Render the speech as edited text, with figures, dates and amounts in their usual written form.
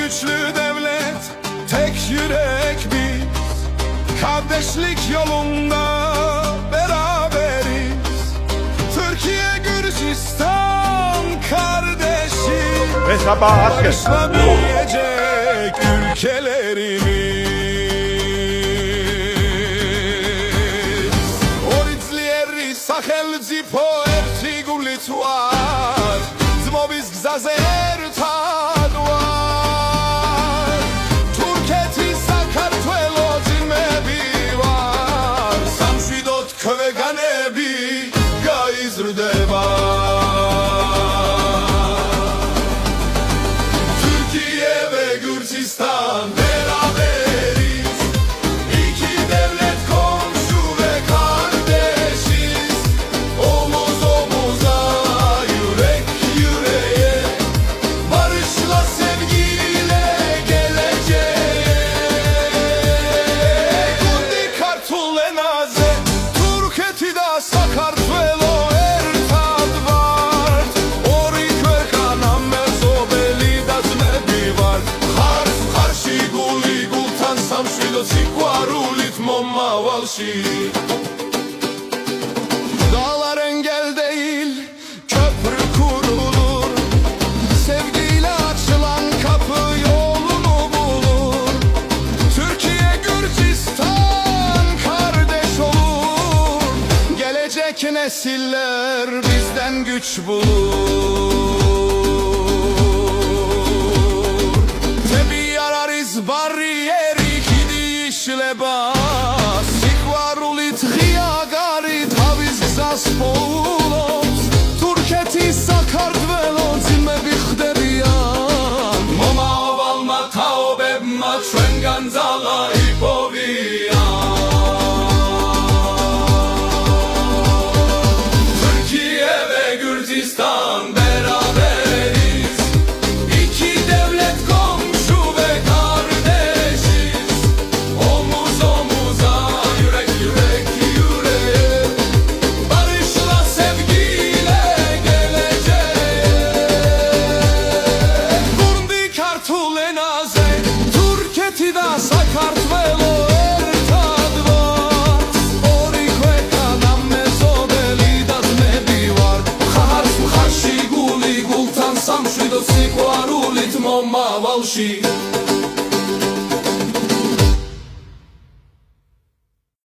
Güçlü devlet, tek yürek biz, kardeşlik yolunda beraberiz. Türkiye, Gürcistan kardeşiz. Ve sabah asker. Barışlamayacak ülkelerimiz. Oriclieri, Sahelci, poerci, gulituar, zmobiz gzazer tadwar. Türkiye ve Gürcistan beraberiz. İki devlet komşu ve kardeşiz. Omuz omuza, yürek yüreğe, barışla sevgiyle geleceğe. Kundi Kartul Enaze, Turketida Sakartvelo. Dağlar engel değil, köprü kurulur. Sevgiyle açılan kapı yolunu bulur. Türkiye, Gürcistan kardeş olur. Gelecek nesiller bizden güç bulur. Tebi yarariz bariyeri leba sikvarulit ghiyagarit haviz gzaspolos Turketi Sakartvelo zime bixderian Moma ovalma taobebma ჩვენ განძალა იპოვიან Türkiye ve Gürcistan beraberiz İki devlet komşu ve kardeşiz Omuz omuza, yürek yürek yüreğe Barışla sevgiyle geleceğe Kundi Kartul Enaze, Turketida Sakartvelo ertadvar Orikveka nam mezobeli das nebivar Khahars mkhashi guli gultan samshido sikwarulit momma valshi